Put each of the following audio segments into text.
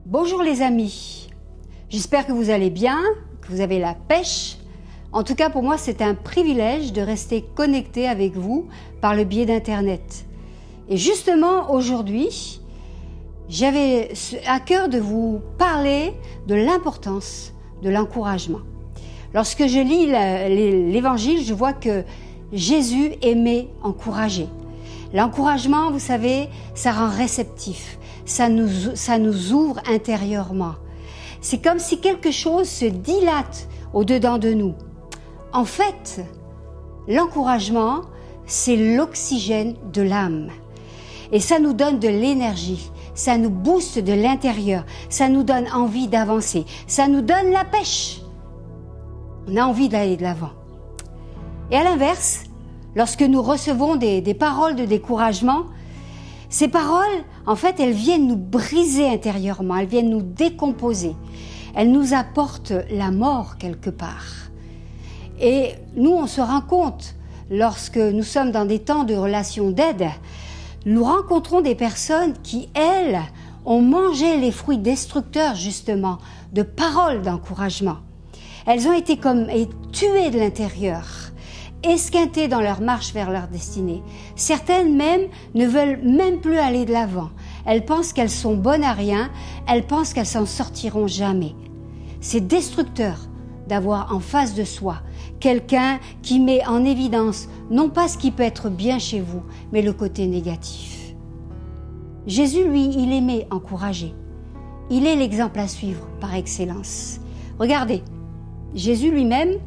Bonjour les amis, j'espère que vous allez bien, que vous avez la pêche. En tout cas pour moi c'est un privilège de rester connecté avec vous par le biais d'internet. Et justement aujourd'hui, j'avais à cœur de vous parler de l'importance de l'encouragement. Lorsque je lis l'évangile, je vois que Jésus aimait encourager. L'encouragement, vous savez, ça rend réceptif, ça nous ouvre intérieurement. C'est comme si quelque chose se dilate au-dedans de nous. En fait, l'encouragement, c'est l'oxygène de l'âme. Et ça nous donne de l'énergie, ça nous booste de l'intérieur, ça nous donne envie d'avancer, ça nous donne la pêche. On a envie d'aller de l'avant. Et à l'inverse, lorsque nous recevons des paroles de découragement, ces paroles, en fait, elles viennent nous briser intérieurement, elles viennent nous décomposer. Elles nous apportent la mort quelque part. Et nous, on se rend compte, lorsque nous sommes dans des temps de relations d'aide, nous rencontrons des personnes qui, elles, ont mangé les fruits destructeurs, justement, de paroles d'encouragement. Elles ont été comme tuées de l'intérieur, esquintées dans leur marche vers leur destinée. Certaines même ne veulent même plus aller de l'avant. Elles pensent qu'elles sont bonnes à rien, elles pensent qu'elles s'en sortiront jamais. C'est destructeur d'avoir en face de soi quelqu'un qui met en évidence non pas ce qui peut être bien chez vous, mais le côté négatif. Jésus, lui, il aimait encourager. Il est l'exemple à suivre par excellence. Regardez, Jésus lui-même,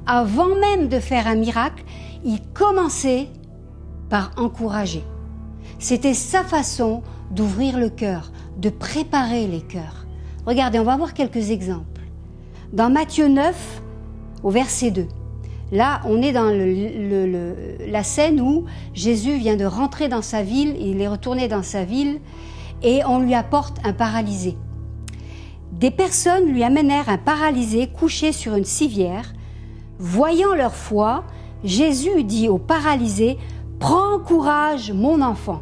avant même de faire un miracle, il commençait par encourager. C'était sa façon d'ouvrir le cœur, de préparer les cœurs. Regardez, on va voir quelques exemples. Dans Matthieu 9, au verset 2, là, on est dans la scène où Jésus vient de rentrer dans sa ville, il est retourné dans sa ville et on lui apporte un paralysé. Des personnes lui amenèrent un paralysé couché sur une civière. Voyant leur foi, Jésus dit au paralysé « Prends courage, mon enfant ».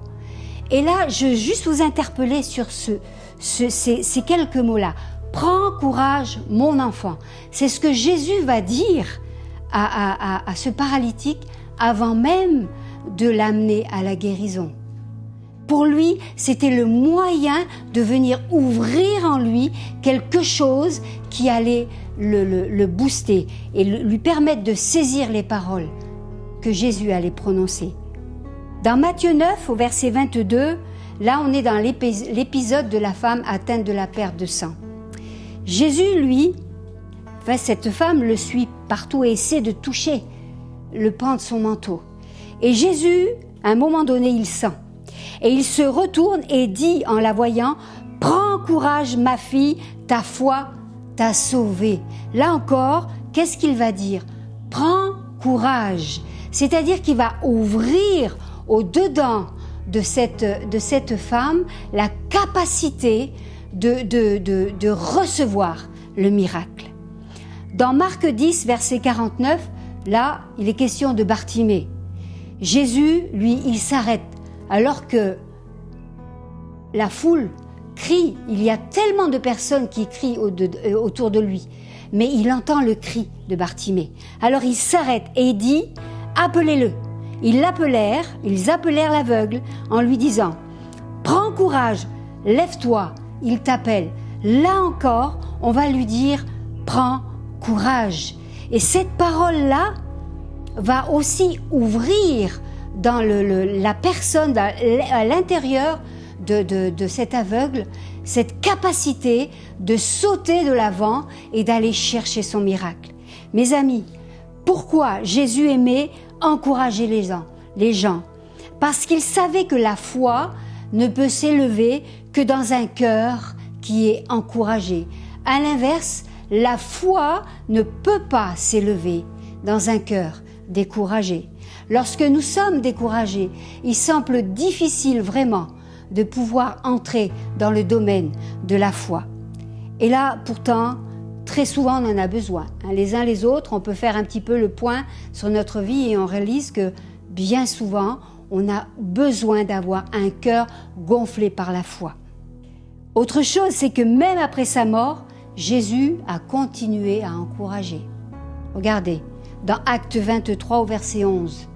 Et là, je veux juste vous interpeller sur ces quelques mots-là. « Prends courage, mon enfant ». C'est ce que Jésus va dire à ce paralytique avant même de l'amener à la guérison. Pour lui, c'était le moyen de venir ouvrir en lui quelque chose qui allait le booster et lui permettre de saisir les paroles que Jésus allait prononcer. Dans Matthieu 9, au verset 22, là on est dans l'épisode de la femme atteinte de la perte de sang. Jésus, lui, cette femme le suit partout et essaie de toucher le pan de son manteau. Et Jésus, à un moment donné, il sent. Et il se retourne et dit en la voyant, « Prends courage, ma fille, ta foi t'a sauvée. » Là encore, qu'est-ce qu'il va dire? « Prends courage ». C'est-à-dire qu'il va ouvrir au-dedans de cette femme la capacité de recevoir le miracle. Dans Marc 10, verset 49, là, il est question de Bartimée. Jésus, lui, il s'arrête. Alors que la foule crie, il y a tellement de personnes qui crient autour de lui, mais il entend le cri de Bartimée. Alors il s'arrête et il dit « Appelez-le ». Ils appelèrent l'aveugle en lui disant « Prends courage, lève-toi, il t'appelle ». Là encore, on va lui dire « Prends courage ». Et cette parole-là va aussi ouvrir dans la personne, à l'intérieur de cet aveugle, cette capacité de sauter de l'avant et d'aller chercher son miracle. Mes amis, pourquoi Jésus aimait encourager les gens? Parce qu'il savait que la foi ne peut s'élever que dans un cœur qui est encouragé. À l'inverse, la foi ne peut pas s'élever dans un cœur découragé. Lorsque nous sommes découragés, il semble difficile vraiment de pouvoir entrer dans le domaine de la foi. Et là, pourtant, très souvent, on en a besoin. Les uns les autres, on peut faire un petit peu le point sur notre vie et on réalise que bien souvent, on a besoin d'avoir un cœur gonflé par la foi. Autre chose, c'est que même après sa mort, Jésus a continué à encourager. Regardez, dans Acte 23 au verset 11,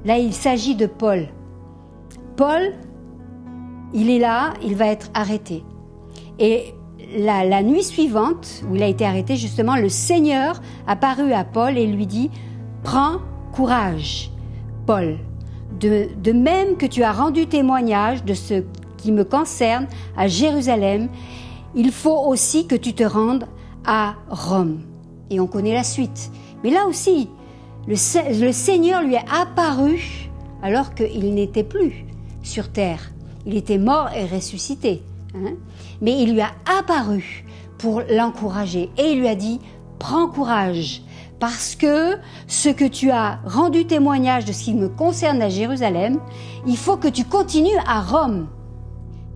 là il s'agit de Paul. Paul, il est là, il va être arrêté. Et la nuit suivante, où il a été arrêté, justement, le Seigneur apparut à Paul et lui dit « Prends courage, Paul, de même que tu as rendu témoignage de ce qui me concerne à Jérusalem, il faut aussi que tu te rendes à Rome. » Et on connaît la suite. Mais là aussi, le Seigneur lui est apparu alors qu'il n'était plus sur terre. Il était mort et ressuscité. Mais il lui a apparu pour l'encourager. Et il lui a dit, prends courage, parce que ce que tu as rendu témoignage de ce qui me concerne à Jérusalem, il faut que tu continues à Rome.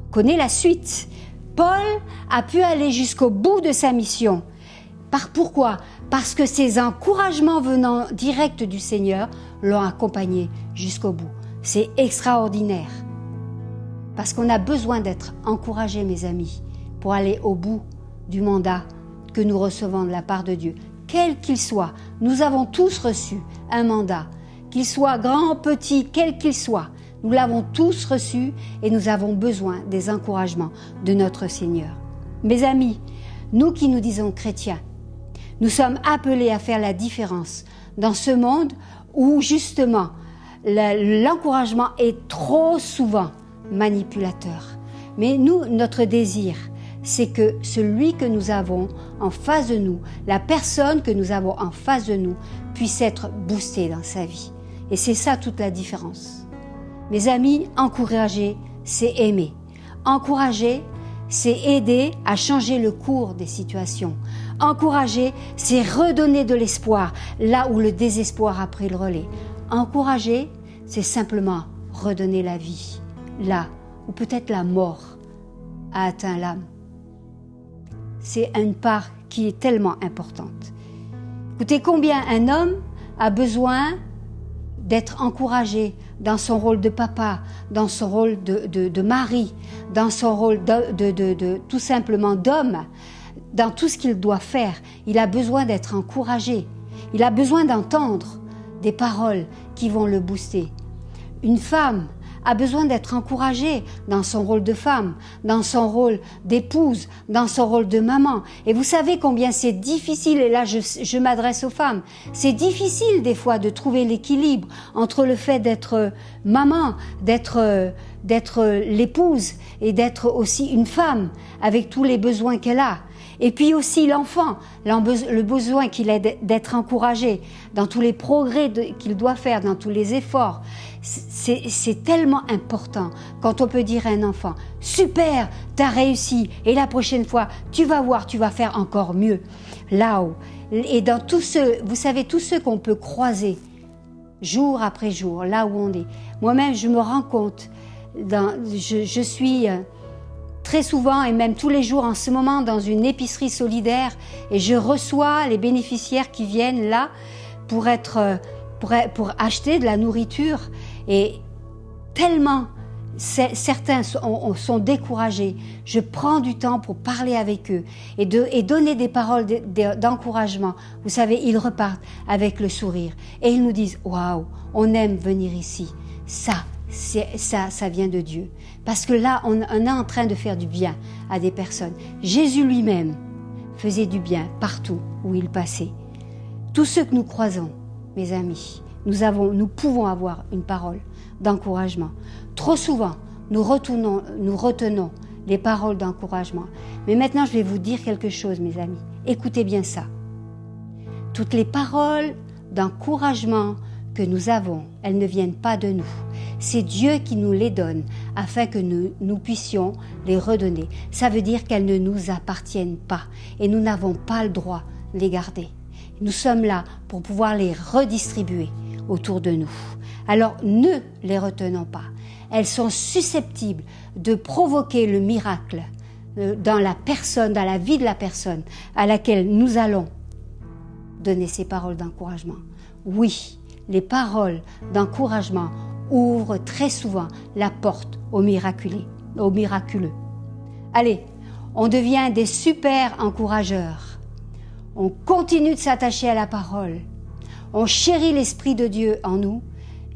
Connais la suite. Paul a pu aller jusqu'au bout de sa mission. Pourquoi ? Parce que ces encouragements venant direct du Seigneur l'ont accompagné jusqu'au bout. C'est extraordinaire. Parce qu'on a besoin d'être encouragés, mes amis, pour aller au bout du mandat que nous recevons de la part de Dieu. Quel qu'il soit, nous avons tous reçu un mandat, qu'il soit grand, petit, quel qu'il soit. Nous l'avons tous reçu et nous avons besoin des encouragements de notre Seigneur. Mes amis, nous qui nous disons chrétiens, nous sommes appelés à faire la différence dans ce monde où justement l'encouragement est trop souvent manipulateur. Mais nous, notre désir, c'est que celui que nous avons en face de nous, la personne que nous avons en face de nous, puisse être boostée dans sa vie. Et c'est ça toute la différence. Mes amis, encourager, c'est aimer. Encourager, c'est aider à changer le cours des situations. Encourager, c'est redonner de l'espoir là où le désespoir a pris le relais. Encourager, c'est simplement redonner la vie là où peut-être la mort a atteint l'âme. C'est une part qui est tellement importante. Écoutez, combien un homme a besoin d'être encouragé dans son rôle de papa, dans son rôle de mari, dans son rôle tout simplement d'homme, dans tout ce qu'il doit faire. Il a besoin d'être encouragé. Il a besoin d'entendre des paroles qui vont le booster. Une femme a besoin d'être encouragée dans son rôle de femme, dans son rôle d'épouse, dans son rôle de maman. Et vous savez combien c'est difficile, et là je m'adresse aux femmes, c'est difficile des fois de trouver l'équilibre entre le fait d'être maman, d'être l'épouse et d'être aussi une femme avec tous les besoins qu'elle a. Et puis aussi l'enfant, le besoin qu'il a d'être encouragé dans tous les progrès qu'il doit faire, dans tous les efforts. C'est tellement important quand on peut dire à un enfant « Super, t'as réussi et la prochaine fois, tu vas voir, tu vas faire encore mieux. » Là-haut. Et dans tous ceux, vous savez, tous ceux qu'on peut croiser jour après jour, là où on est. Moi-même, je me rends compte, je suis très souvent et même tous les jours en ce moment dans une épicerie solidaire et je reçois les bénéficiaires qui viennent là pour acheter de la nourriture et tellement certains sont découragés. Je prends du temps pour parler avec eux et donner des paroles d'encouragement. Vous savez, ils repartent avec le sourire et ils nous disent « Waouh, on aime venir ici. Ça vient de Dieu. » Parce que là, on est en train de faire du bien à des personnes. Jésus lui-même faisait du bien partout où il passait. Tous ceux que nous croisons, mes amis, nous pouvons avoir une parole d'encouragement. Trop souvent, nous retenons les paroles d'encouragement. Mais maintenant, je vais vous dire quelque chose, mes amis. Écoutez bien ça. Toutes les paroles d'encouragement que nous avons, elles ne viennent pas de nous. C'est Dieu qui nous les donne afin que nous puissions les redonner. Ça veut dire qu'elles ne nous appartiennent pas et nous n'avons pas le droit de les garder. Nous sommes là pour pouvoir les redistribuer autour de nous. Alors ne les retenons pas. Elles sont susceptibles de provoquer le miracle dans la personne, dans la vie de la personne à laquelle nous allons donner ces paroles d'encouragement. Oui, les paroles d'encouragement ouvrent très souvent la porte au miraculeux. Allez, On devient des super encourageurs. On continue de s'attacher à la parole. On chérit l'Esprit de Dieu en nous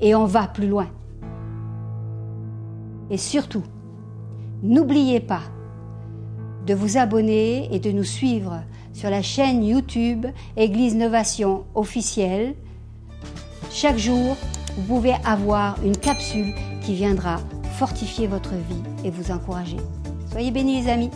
et on va plus loin. Et surtout, n'oubliez pas de vous abonner et de nous suivre sur la chaîne YouTube Église Novation officielle. Chaque jour, vous pouvez avoir une capsule qui viendra fortifier votre vie et vous encourager. Soyez bénis les amis.